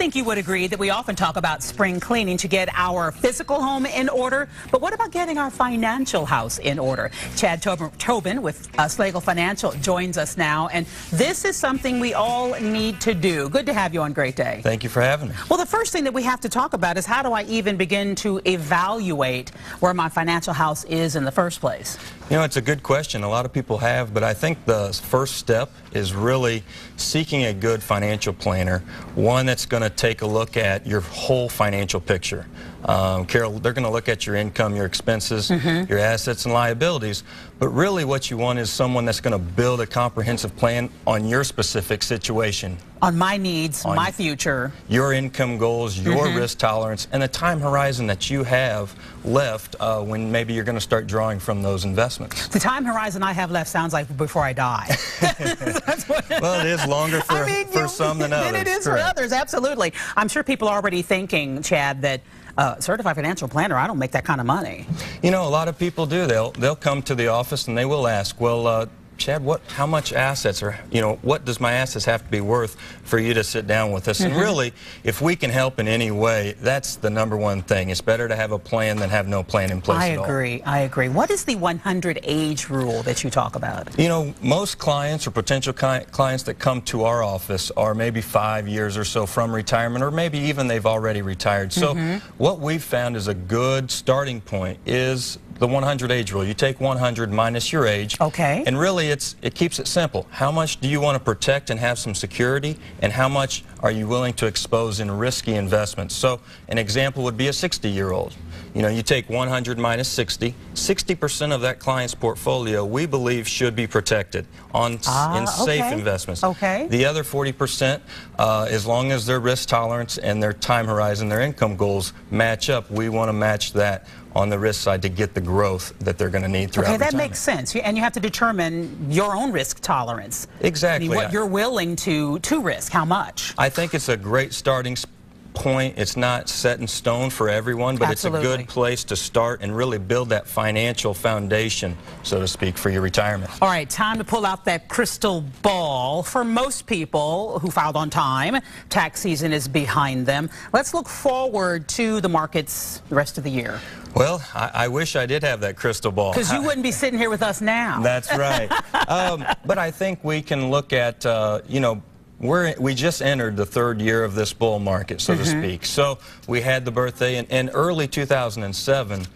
think you would agree that we often talk about spring cleaning to get our physical home in order, but what about getting our financial house in order? Chad Tobin with Slagle Financial joins us now, and this is something we all need to do. Good to have you on Great Day. Thank you for having me. Well, the first thing that we have to talk about is how do I even begin to evaluate where my financial house is in the first place? You know, it's a good question. A lot of people have, but I think the first step is really seeking a good financial planner, one that's going to take a look at your whole financial picture. Carol, they're going to look at your income, your expenses, your assets and liabilities, but really what you want is someone that's going to build a comprehensive plan on your specific situation. On my needs, on my future. Your income goals, your risk tolerance, and the time horizon that you have left when maybe you're going to start drawing from those investments. The time horizon I have left sounds like before I die. Well, it is longer for some than others. Than it is for others, absolutely. I'm sure people are already thinking, Chad, that certified financial planner, I don't make that kind of money. You know, a lot of people do. They'll come to the office and they will ask, well, Chad, how much assets, or what does my assets have to be worth for you to sit down with us? And really, if we can help in any way, that's the #1 thing. It's better to have a plan than have no plan in place at all. I agree. What is the 100 age rule that you talk about? You know, most clients or potential clients that come to our office are maybe 5 years or so from retirement, or maybe even they've already retired. So what we've found is a good starting point is the 100 age rule. You take 100 minus your age. Okay. And really it keeps it simple. How much do you want to protect and have some security, and how much are you willing to expose in risky investments? So an example would be a 60-year-old. You know, you take 100 minus 60, 60% of that client's portfolio we believe should be protected in safe investments. Okay. The other 40%, as long as their risk tolerance and their time horizon, their income goals match up, we want to match that on the risk side to get the growth that they're going to need throughout retirement. Okay, that makes sense. And you have to determine your own risk tolerance. Exactly. I mean, what you're willing to risk, how much. I think it's a great starting point. It's not set in stone for everyone, but it's a good place to start and really build that financial foundation, so to speak, for your retirement. All right, time to pull out that crystal ball. For most people who filed on time, tax season is behind them. Let's look forward to the markets the rest of the year. Well, I wish I did have that crystal ball. Because you wouldn't be sitting here with us now. That's right. But I think we can look at, we just entered the 3rd year of this bull market, so to speak. So we had the birthday in early 2007.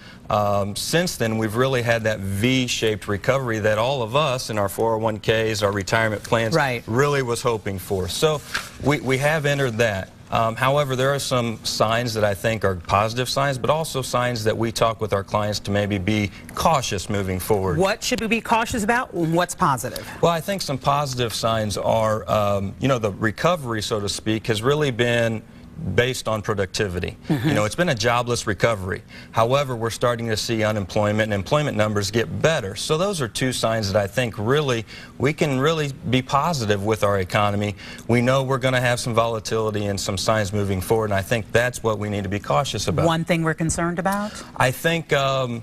Since then, we've really had that V-shaped recovery that all of us in our 401ks, our retirement plans, really was hoping for. So we have entered that. However, there are some signs that I think are positive signs, but also signs that we talk with our clients to maybe be cautious moving forward. What should we be cautious about? What's positive? Well, I think some positive signs are, the recovery, so to speak, has really been based on productivity. You know, it's been a jobless recovery. However, we're starting to see unemployment and employment numbers get better. So those are 2 signs that I think really we can really be positive with our economy. We know we're going to have some volatility and some signs moving forward, and I think that's what we need to be cautious about. One thing we're concerned about? I think the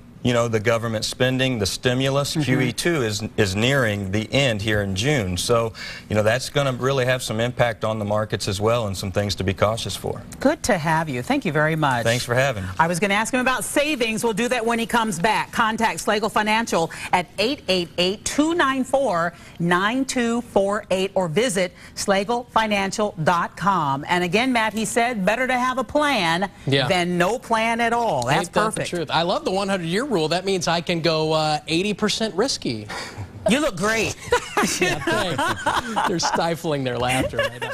government spending, the stimulus, QE2 is nearing the end here in June. So, that's going to really have some impact on the markets as well, and some things to be cautious for. Good to have you. Thank you very much. Thanks for having me. I was going to ask him about savings. We'll do that when he comes back. Contact Slagle Financial at 888-294-9248 or visit slaglefinancial.com. And again, Matt, he said better to have a plan than no plan at all. That's perfect. That's the truth. I love the 100-year rule. That means I can go 80% risky. You look great. Yeah, thanks. They're stifling their laughter right now.